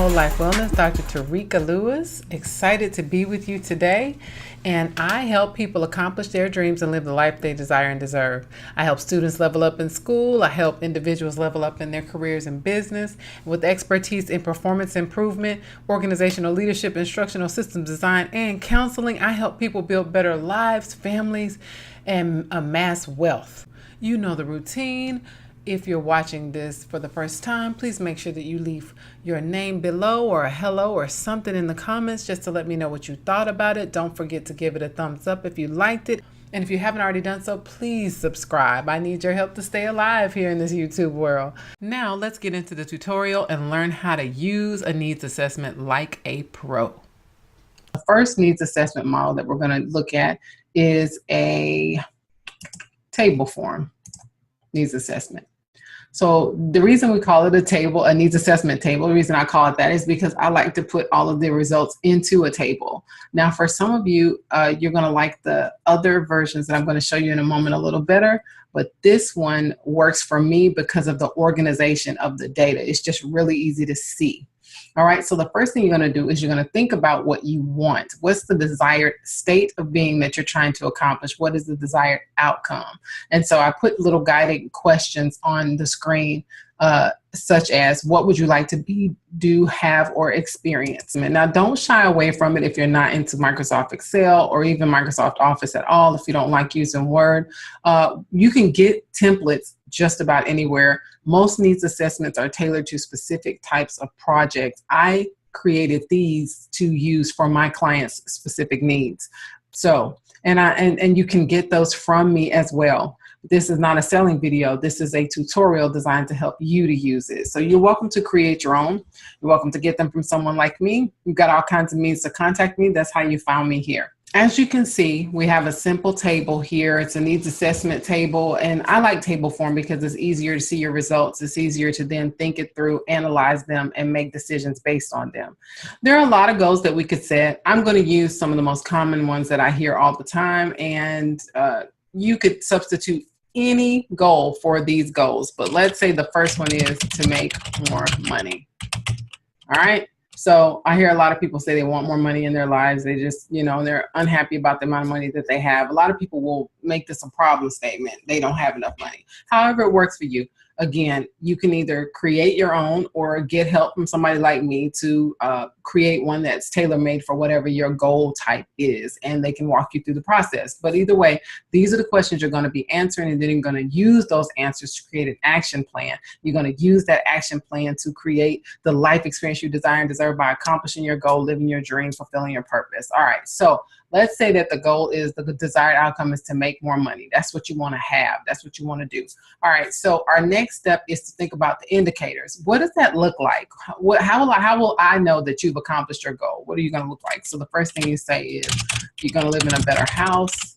Whole Life Wellness, Dr. Tarika Lewis. Excited to be with you today. And I help people accomplish their dreams and live the life they desire and deserve. I help students level up in school. I help individuals level up in their careers and business. With expertise in performance improvement, organizational leadership, instructional systems design, and counseling, I help people build better lives, families, and amass wealth. You know the routine. If you're watching this for the first time, please make sure that you leave your name below or a hello or something in the comments just to let me know what you thought about it. Don't forget to give it a thumbs up if you liked it. And if you haven't already done so, please subscribe. I need your help to stay alive here in this YouTube world. Now let's get into the tutorial and learn how to use a needs assessment like a pro. The first needs assessment model that we're going to look at is a table form needs assessment. So the reason we call it a needs assessment table, the reason I call it that is because I like to put all of the results into a table. Now, for some of you, you're going to like the other versions that I'm going to show you in a moment a little better, but this one works for me because of the organization of the data. It's just really easy to see. All right, so the first thing you're going to do is you're going to think about what you want. What's the desired state of being that you're trying to accomplish? What is the desired outcome? And so I put little guided questions on the screen, such as what would you like to be, do, have, or experience? And now don't shy away from it if you're not into Microsoft Excel or even Microsoft Office at all. If you don't like using Word, you can get templates just about anywhere. Most needs assessments are tailored to specific types of projects. I created these to use for my clients' specific needs. So, and you can get those from me as well. This is not a selling video. This is a tutorial designed to help you to use it. So you're welcome to create your own. You're welcome to get them from someone like me. You've got all kinds of means to contact me. That's how you found me here. As you can see, we have a simple table here. It's a needs assessment table, and I like table form because it's easier to see your results. It's easier to then think it through, analyze them, and make decisions based on them. There are a lot of goals that we could set. I'm going to use some of the most common ones that I hear all the time, and you could substitute any goal for these goals. But let's say the first one is to make more money. All right. So I hear a lot of people say they want more money in their lives. They just, they're unhappy about the amount of money that they have. A lot of people will make this a problem statement. They don't have enough money. However it works for you. Again, you can either create your own or get help from somebody like me to create one that's tailor-made for whatever your goal type is, and they can walk you through the process. But either way, these are the questions you're going to be answering, and then you're going to use those answers to create an action plan. You're going to use that action plan to create the life experience you desire and deserve by accomplishing your goal, living your dream, fulfilling your purpose. All right, so let's say that the goal is the desired outcome is to make more money. That's what you want to have. That's what you want to do. All right, so our next step is to think about the indicators. What does that look like? How will I know that you've accomplished your goal? What are you going to look like? So the first thing you say is you're going to live in a better house.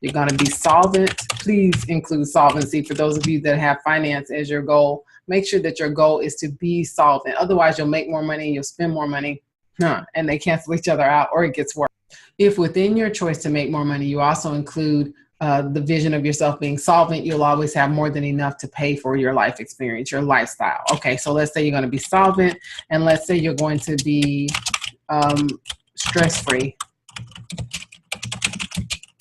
You're going to be solvent. Please include solvency for those of you that have finance as your goal. Make sure that your goal is to be solvent. Otherwise, you'll make more money, you'll spend more money, and they cancel each other out, or it gets worse. If within your choice to make more money, you also include the vision of yourself being solvent, you'll always have more than enough to pay for your life experience, your lifestyle. Okay, so let's say you're going to be solvent, and let's say you're going to be stress-free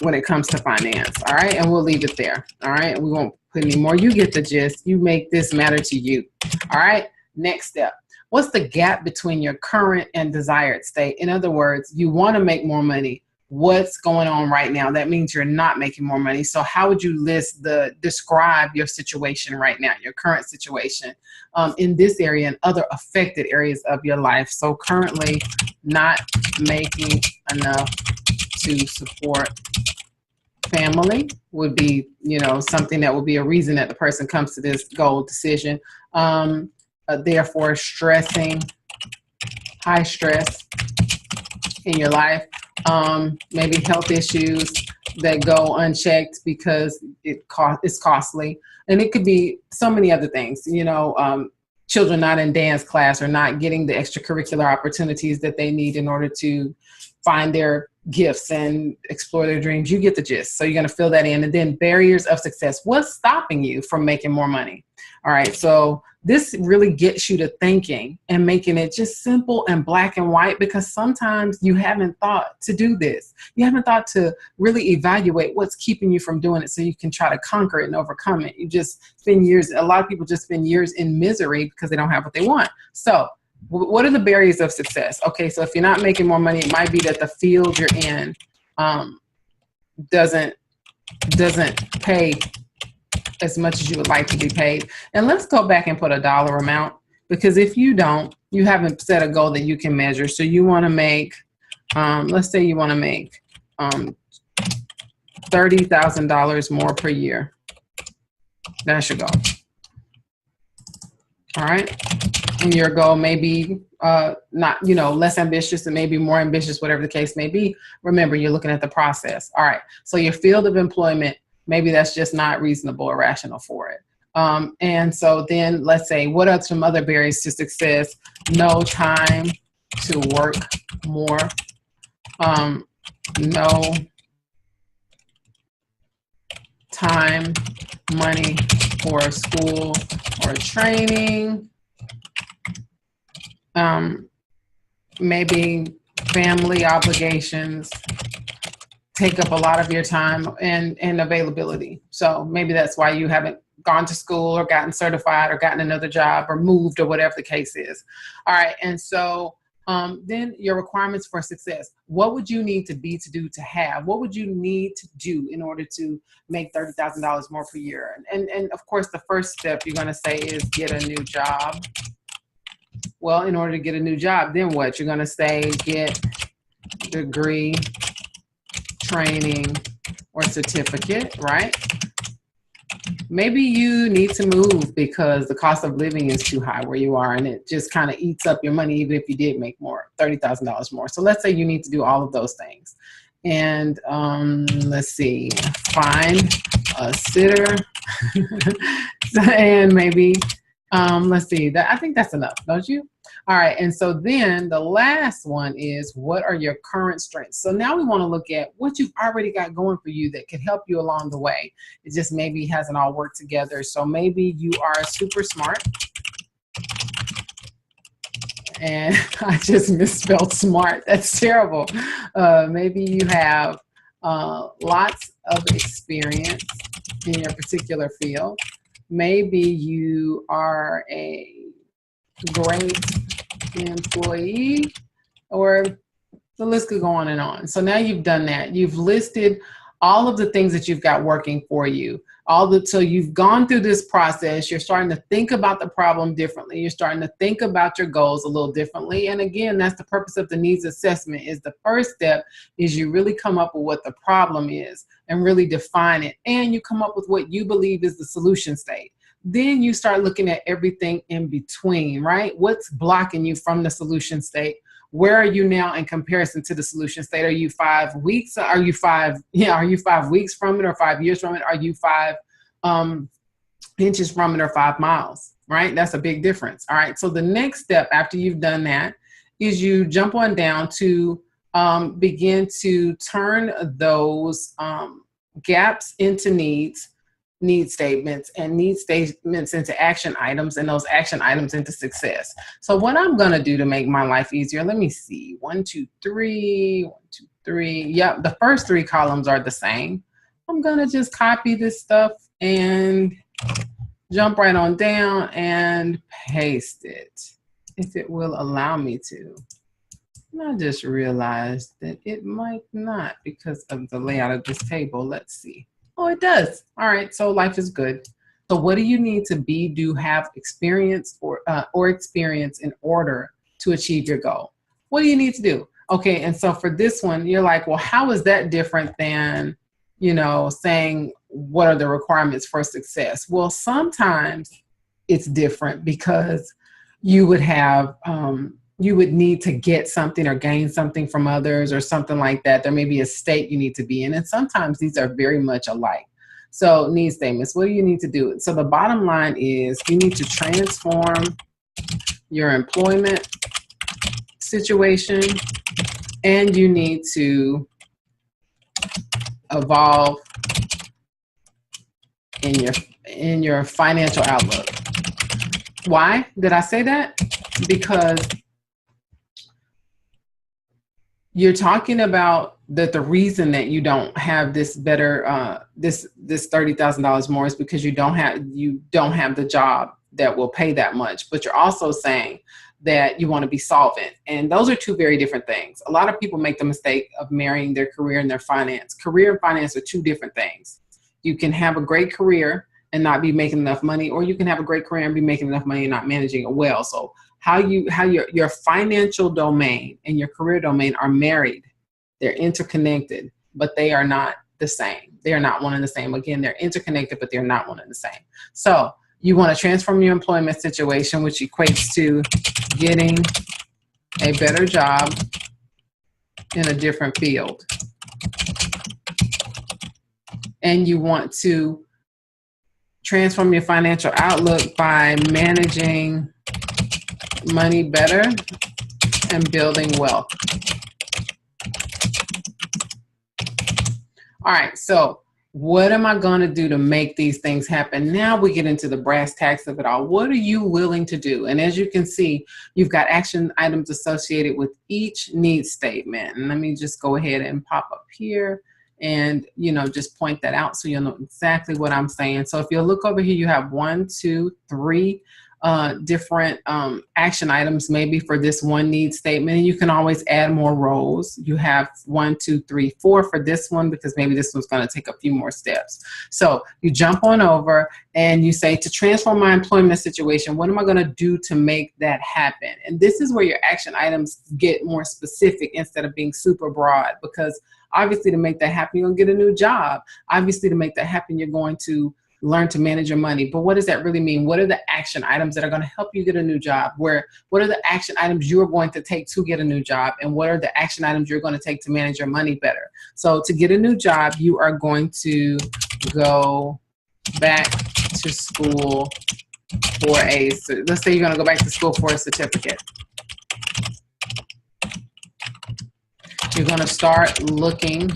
when it comes to finance. All right, and we'll leave it there. All right, we won't put any more. You get the gist. You make this matter to you. All right, next step. What's the gap between your current and desired state? In other words, you want to make more money. What's going on right now? That means you're not making more money. So how would you describe your situation right now, your current situation in this area and other affected areas of your life? So currently not making enough to support family would be, something that would be a reason that the person comes to this goal decision. Therefore stressing, high stress in your life, maybe health issues that go unchecked because it's costly. And it could be so many other things, children not in dance class or not getting the extracurricular opportunities that they need in order to find their gifts and explore their dreams. You get the gist. So you're going to fill that in. And then barriers of success. What's stopping you from making more money? All right. So this really gets you to thinking and making it just simple and black and white, because sometimes you haven't thought to do this. You haven't thought to really evaluate what's keeping you from doing it so you can try to conquer it and overcome it. You just spend years, a lot of people just spend years in misery because they don't have what they want. So what are the barriers of success? Okay, so if you're not making more money, it might be that the field you're in doesn't pay as much as you would like to be paid. And let's go back and put a dollar amount, because if you don't, you haven't set a goal that you can measure. So you want to make, let's say you want to make $30,000 more per year. That's your goal. All right. And your goal may be not, less ambitious and maybe more ambitious, whatever the case may be. Remember, you're looking at the process. All right. So your field of employment, maybe that's just not reasonable or rational for it. And so then let's say, what are some other barriers to success? No time to work more. No time, money for school or training. Maybe family obligations take up a lot of your time and availability. So maybe that's why you haven't gone to school or gotten certified or gotten another job or moved or whatever the case is. All right. And so then your requirements for success. What would you need to be to do to have? What would you need to do in order to make $30,000 more per year? And of course, the first step you're going to say is get a new job. Well, in order to get a new job, then what? You're going to say get degree, training, or certificate, right? Maybe you need to move because the cost of living is too high where you are, and it just kind of eats up your money even if you did make more, $30,000 more. So let's say you need to do all of those things. And let's see, find a sitter and maybe, let's see, I think that's enough, don't you? All right, and so then the last one is, what are your current strengths? So now we want to look at what you've already got going for you that could help you along the way. It just maybe hasn't all worked together. So maybe you are super smart. And I just misspelled smart. That's terrible. Maybe you have lots of experience in your particular field. Maybe you are a great employee, or the list could go on and on. So now you've done that. You've listed all of the things that you've got working for you. So you've gone through this process. You're starting to think about the problem differently. You're starting to think about your goals a little differently. And again, that's the purpose of the needs assessment. Is the first step is you really come up with what the problem is and really define it. And you come up with what you believe is the solution state. Then you start looking at everything in between, right? What's blocking you from the solution state? Where are you now in comparison to the solution state? Are you 5 weeks? Are you 5 weeks from it, or 5 years from it? Are you 5 inches from it, or 5 miles, right? That's a big difference. All right. So the next step after you've done that is you jump on down to begin to turn those gaps into need statements, and need statements into action items, and those action items into success. So what I'm going to do to make my life easier, let me see, 1, 2, 3, 1, 2, 3. Yep. The first 3 columns are the same. I'm going to just copy this stuff and jump right on down and paste it, if it will allow me to. And I just realized that it might not because of the layout of this table. Let's see. Oh, it does. All right. So life is good. So what do you need to be, do, have experience or experience in order to achieve your goal? What do you need to do? Okay. And so for this one, you're like, well, how is that different than, saying what are the requirements for success? Well, sometimes it's different because you would have, you would need to get something or gain something from others or something like that. There may be a state you need to be in. And sometimes these are very much alike. So need statements, what do you need to do? So the bottom line is you need to transform your employment situation, and you need to evolve in your financial outlook. Why did I say that? Because you're talking about that the reason that you don't have this better this $30,000 more is because you don't have the job that will pay that much. But you're also saying that you want to be solvent, and those are two very different things. A lot of people make the mistake of marrying their career and their finance. Career and finance are two different things. You can have a great career and not be making enough money, or you can have a great career and be making enough money and not managing it well. So how your financial domain and your career domain are married. They're interconnected, but they are not the same. They are not one and the same. Again, they're interconnected, but they're not one and the same. So you want to transform your employment situation, which equates to getting a better job in a different field. And you want to transform your financial outlook by managing money better and building wealth. All right, so what am I going to do to make these things happen? Now we get into the brass tacks of it all. What are you willing to do? And as you can see, you've got action items associated with each need statement. And let me just go ahead and pop up here and, just point that out so you'll know exactly what I'm saying. So if you'll look over here, you have 1, 2, 3 different action items maybe for this one need statement, and you can always add more rows. You have 1, 2, 3, 4 for this one because maybe this one's going to take a few more steps. So you jump on over and you say, to transform my employment situation, what am I going to do to make that happen? And this is where your action items get more specific instead of being super broad, because obviously to make that happen, you're going to get a new job. Obviously to make that happen, you're going to learn to manage your money. But what does that really mean? What are the action items that are going to help you get a new job? What are the action items you're going to take to get a new job? And what are the action items you're going to take to manage your money better? So to get a new job, you are going to go back to school for let's say you're going to go back to school for a certificate. You're going to start looking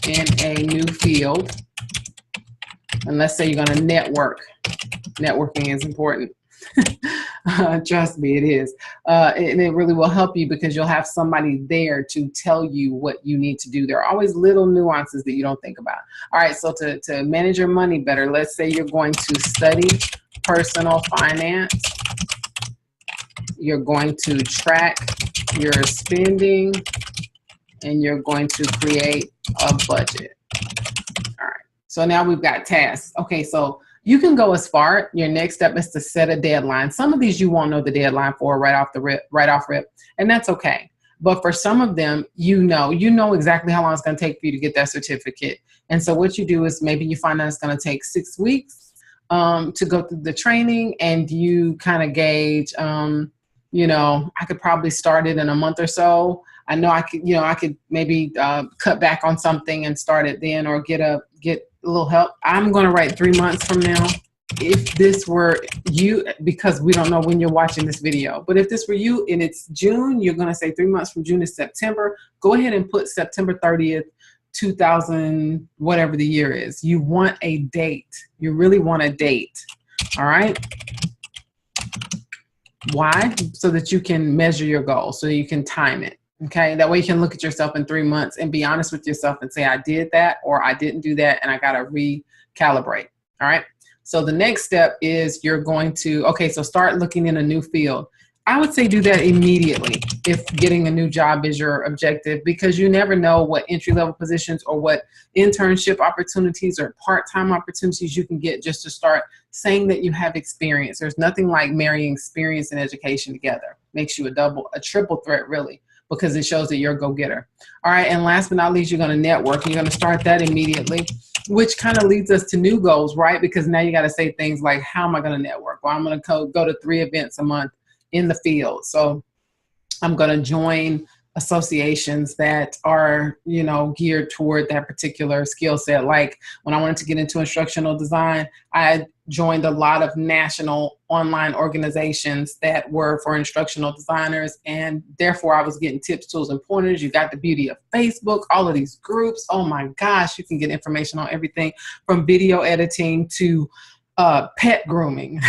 in a new field. And let's say you're going to network. Networking is important. Trust me, it is. And it really will help you because you'll have somebody there to tell you what you need to do. There are always little nuances that you don't think about. All right, so to manage your money better, let's say you're going to study personal finance. You're going to track your spending, and you're going to create a budget. So now we've got tasks. Okay, so you can go as far. Your next step is to set a deadline. Some of these you won't know the deadline for right off rip, and that's okay. But for some of them, you know exactly how long it's going to take for you to get that certificate. And so what you do is maybe you find that it's going to take 6 weeks to go through the training, and you kind of gauge, I could probably start it in a month or so. I know I could maybe cut back on something and start it then, or get a little help. I'm going to write 3 months from now. If this were you, because we don't know when you're watching this video, but if this were you and it's June, you're going to say 3 months from June to September. Go ahead and put September 30th, 2000, whatever the year is. You want a date. You really want a date. All right. Why? So that you can measure your goal, so you can time it. Okay, that way you can look at yourself in 3 months and be honest with yourself and say, I did that, or I didn't do that, and I got to recalibrate. All right. So the next step is you're going to, so start looking in a new field. I would say do that immediately if getting a new job is your objective, because you never know what entry-level positions or what internship opportunities or part-time opportunities you can get just to start saying that you have experience. There's nothing like marrying experience and education together. Makes you a triple threat, really, because it shows that you're a go-getter. All right, and last but not least, you're going to network. You're going to start that immediately, which kind of leads us to new goals, right? Because now you got to say things like, how am I going to network? Well, I'm going to go to 3 events a month in the field. So I'm going to join associations that are, geared toward that particular skill set. Like when I wanted to get into instructional design, I joined a lot of national online organizations that were for instructional designers. And therefore I was getting tips, tools, and pointers. You got the beauty of Facebook, all of these groups. Oh my gosh, you can get information on everything from video editing to pet grooming.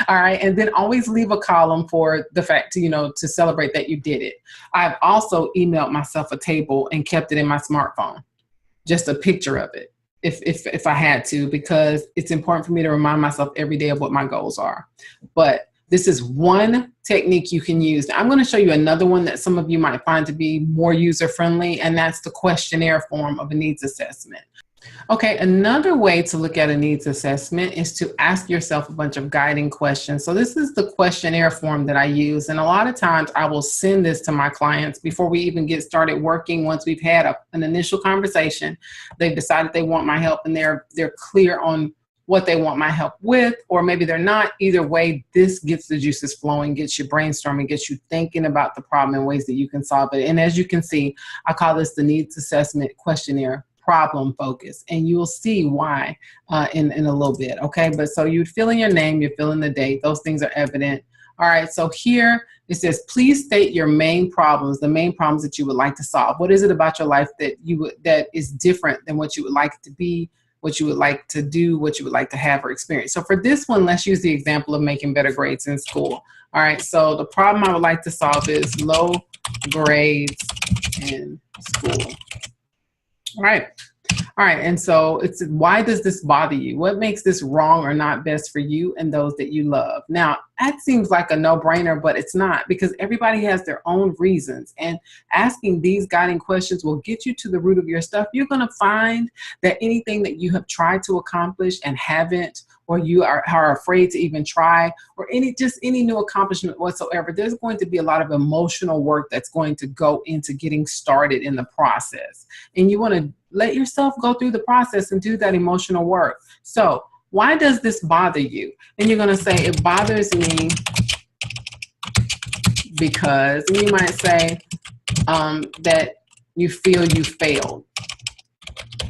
All right. And then always leave a column for the fact to, to celebrate that you did it. I've also emailed myself a table and kept it in my smartphone, just a picture of it if I had to, because it's important for me to remind myself every day of what my goals are. But this is one technique you can use. Now, I'm going to show you another one that some of you might find to be more user-friendly, and that's the questionnaire form of a needs assessment. Okay, another way to look at a needs assessment is to ask yourself a bunch of guiding questions. So this is the questionnaire form that I use, and a lot of times I will send this to my clients before we even get started working. Once we've had an initial conversation, they've decided they want my help, and they're clear on what they want my help with, or maybe they're not. Either way, this gets the juices flowing, gets you brainstorming, gets you thinking about the problem and ways that you can solve it. And as you can see, I call this the needs assessment questionnaire problem focus, and you will see why in a little bit. Okay, but so you fill in your name, you fill in the date, those things are evident. All right, so here it says, please state your main problems, the main problems that you would like to solve. What is it about your life that is different than what you would like it to be, what you would like to do, what you would like to have or experience? So for this one, let's use the example of making better grades in school. All right, so the problem I would like to solve is low grades in school. All right. All right. And so it's, why does this bother you? What makes this wrong or not best for you and those that you love? Now, that seems like a no-brainer, but it's not, because everybody has their own reasons. And asking these guiding questions will get you to the root of your stuff. You're going to find that anything that you have tried to accomplish and haven't, or you are afraid to even try, or any new accomplishment whatsoever, there's going to be a lot of emotional work that's going to go into getting started in the process. And you want to let yourself go through the process and do that emotional work. So why does this bother you? And you're going to say, it bothers me because, and you might say that you feel you failed.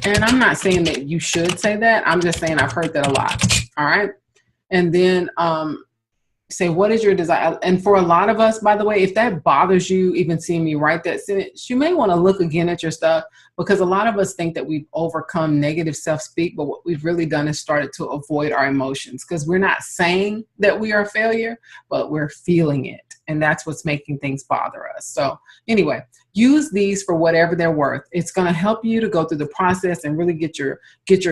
And I'm not saying that you should say that. I'm just saying I've heard that a lot. All right. And then say, what is your desire? And for a lot of us, by the way, if that bothers you, even seeing me write that sentence, you may want to look again at your stuff, because a lot of us think that we've overcome negative self-speak, but what we've really done is started to avoid our emotions, because we're not saying that we are a failure, but we're feeling it. And that's what's making things bother us. So anyway, use these for whatever they're worth. It's going to help you to go through the process and really get your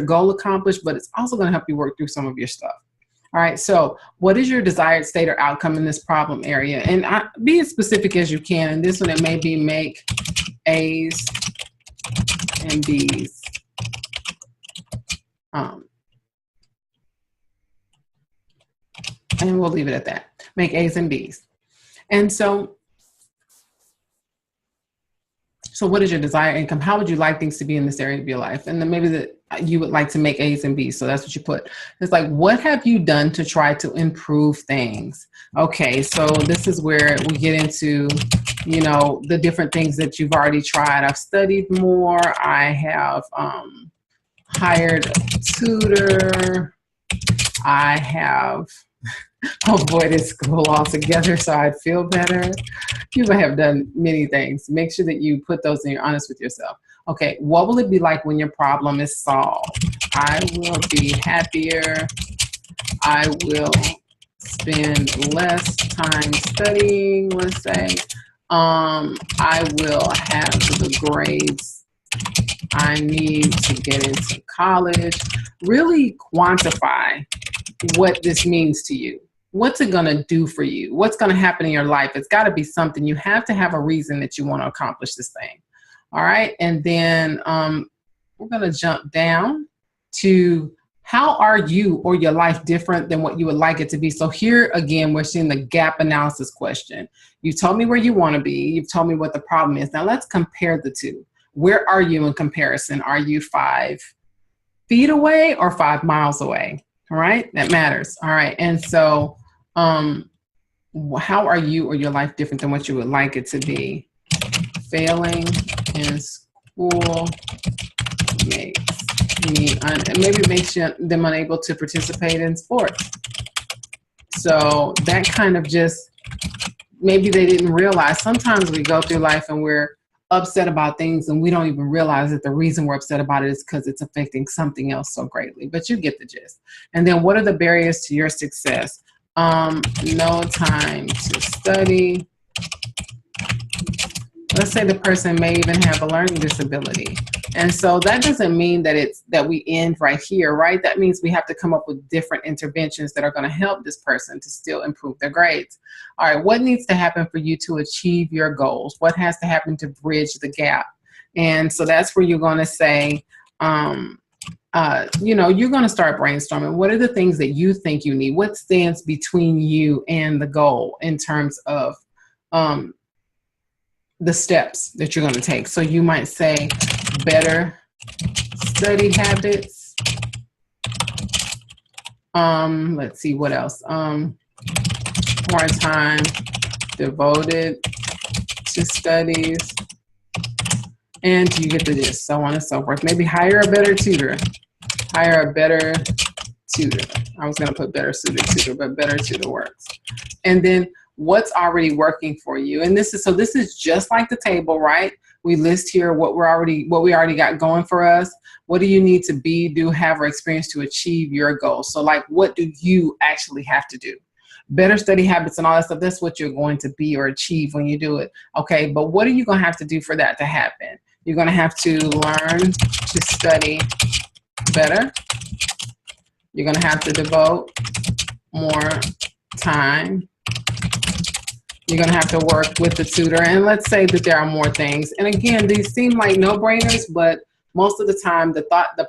goal accomplished, but it's also going to help you work through some of your stuff. All right, so what is your desired state or outcome in this problem area? And be as specific as you can. And this one, it may be make A's and B's. And we'll leave it at that. Make A's and B's. And so what is your desired income? How would you like things to be in this area of your life? And then maybe that you would like to make A's and B's. So that's what you put. It's like, what have you done to try to improve things? Okay, so this is where we get into, the different things that you've already tried. I've studied more. I have hired a tutor. I have avoided school altogether so I'd feel better. You may have done many things. Make sure that you put those and you're honest with yourself. Okay, what will it be like when your problem is solved? I will be happier. I will spend less time studying, let's say. I will have the grades I need to get into college. Really quantify what this means to you. What's it going to do for you? What's going to happen in your life? It's got to be something. You have to have a reason that you want to accomplish this thing. All right. And then we're going to jump down to, how are you or your life different than what you would like it to be? So here again, we're seeing the gap analysis question. You told me where you want to be. You've told me what the problem is. Now let's compare the two. Where are you in comparison? Are you 5 feet away or 5 miles away? All right. That matters. All right. And so how are you or your life different than what you would like it to be? Failing in school makes them unable to participate in sports. So that kind of just, maybe they didn't realize. Sometimes we go through life and we're upset about things and we don't even realize that the reason we're upset about it is because it's affecting something else so greatly. But you get the gist. And then what are the barriers to your success? No time to study. Let's say the person may even have a learning disability. And so that doesn't mean that we end right here, right? That means we have to come up with different interventions that are going to help this person to still improve their grades. All right, what needs to happen for you to achieve your goals? What has to happen to bridge the gap? And so that's where you're going to say, you're going to start brainstorming. What are the things that you think you need? What stands between you and the goal in terms of the steps that you're going to take? So you might say better study habits. Let's see what else. More time devoted to studies. And you get the gist, so on and so forth. Maybe hire a better tutor. Hire a better tutor. I was going to put better suited tutor, but better tutor works. And then what's already working for you. And this is just like the table, right? We list here what we already got going for us. What do you need to be, do, have, or experience to achieve your goals? So like, what do you actually have to do? Better study habits and all that stuff, that's what you're going to be or achieve when you do it. Okay, but what are you going to have to do for that to happen? You're going to have to learn to study better. You're going to have to devote more time. You're going to have to work with the tutor. And let's say that there are more things. And again, these seem like no-brainers, but most of the time, the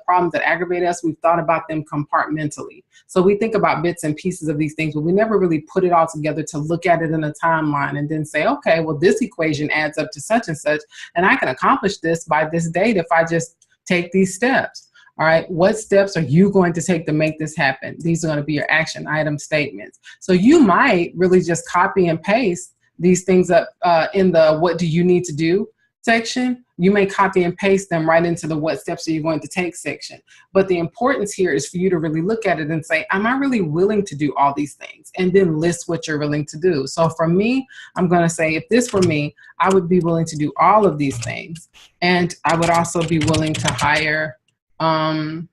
problems that aggravate us, we've thought about them compartmentally. So we think about bits and pieces of these things, but we never really put it all together to look at it in a timeline and then say, okay, well, this equation adds up to such and such, and I can accomplish this by this date if I just take these steps. All right, what steps are you going to take to make this happen? These are going to be your action item statements. So you might really just copy and paste these things up in the what do you need to do section. You may copy and paste them right into the what steps are you going to take section. But the importance here is for you to really look at it and say, am I really willing to do all these things? And then list what you're willing to do. So for me, I'm going to say, if this were me, I would be willing to do all of these things. And I would also be willing to hire an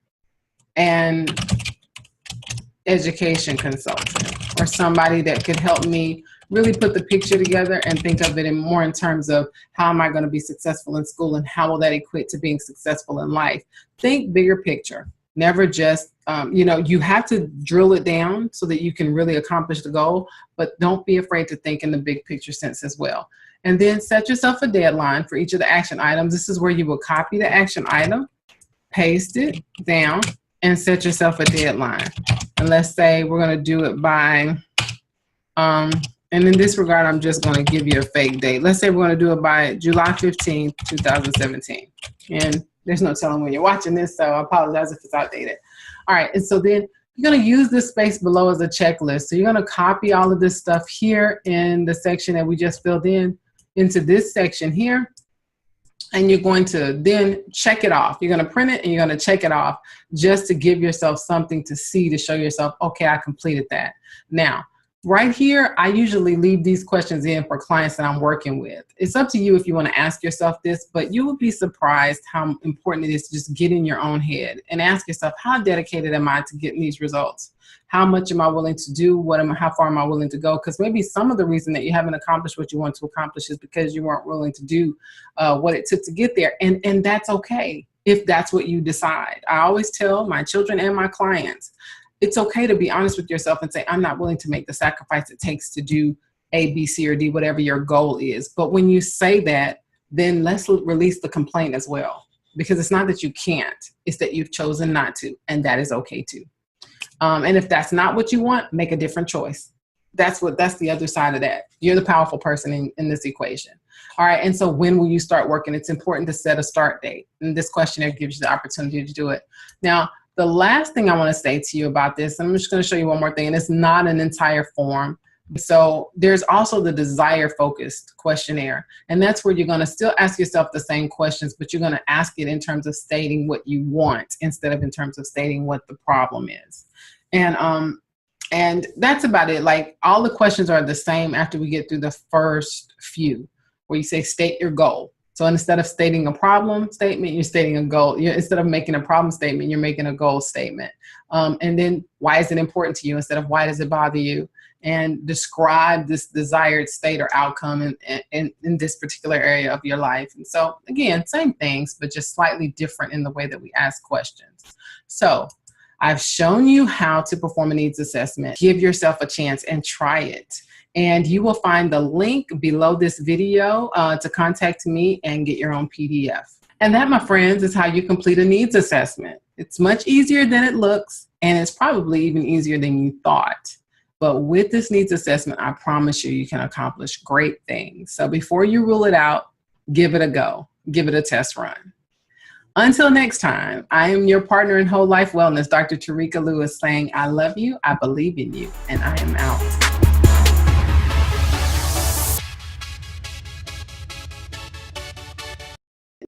education consultant or somebody that could help me really put the picture together and think of it in terms of how am I going to be successful in school and how will that equate to being successful in life. Think bigger picture. Never just, you have to drill it down so that you can really accomplish the goal, but don't be afraid to think in the big picture sense as well. And then set yourself a deadline for each of the action items. This is where you will copy the action item, paste it down, and set yourself a deadline. And let's say we're going to do it by, and in this regard, I'm just going to give you a fake date. Let's say we're going to do it by July 15th, 2017. And there's no telling when you're watching this, so I apologize if it's outdated. All right, and so then you're going to use this space below as a checklist. So you're going to copy all of this stuff here in the section that we just filled in into this section here. And you're going to then check it off. You're going to print it and you're going to check it off just to give yourself something to see, to show yourself, okay, I completed that. Now, right here, I usually leave these questions in for clients that I'm working with. It's up to you if you want to ask yourself this, but you will be surprised how important it is to just get in your own head and ask yourself, how dedicated am I to getting these results? How much am I willing to do? How far am I willing to go? Because maybe some of the reason that you haven't accomplished what you want to accomplish is because you weren't willing to do what it took to get there. And that's okay if that's what you decide. I always tell my children and my clients, it's okay to be honest with yourself and say, I'm not willing to make the sacrifice it takes to do A, B, C, or D, whatever your goal is. But when you say that, then let's release the complaint as well. Because it's not that you can't, it's that you've chosen not to, and that is okay too. And if that's not what you want, make a different choice. That's the other side of that. You're the powerful person in this equation. All right, and so when will you start working? It's important to set a start date. And this questionnaire gives you the opportunity to do it. Now, the last thing I want to say to you about this, I'm just going to show you one more thing, and it's not an entire form. So there's also the desire-focused questionnaire, and that's where you're going to still ask yourself the same questions, but you're going to ask it in terms of stating what you want instead of in terms of stating what the problem is. And that's about it. Like, all the questions are the same after we get through the first few, where you say state your goal. So instead of stating a problem statement, you're stating a goal. Instead of making a problem statement, you're making a goal statement. And then why is it important to you instead of why does it bother you? And describe this desired state or outcome in this particular area of your life. And so again, same things, but just slightly different in the way that we ask questions. So I've shown you how to perform a needs assessment. Give yourself a chance and try it. And you will find the link below this video to contact me and get your own PDF. And that, my friends, is how you complete a needs assessment. It's much easier than it looks, and it's probably even easier than you thought. But with this needs assessment, I promise you, you can accomplish great things. So before you rule it out, give it a go. Give it a test run. Until next time, I am your partner in whole life wellness, Dr. Tarika Lewis, saying, I love you, I believe in you, and I am out.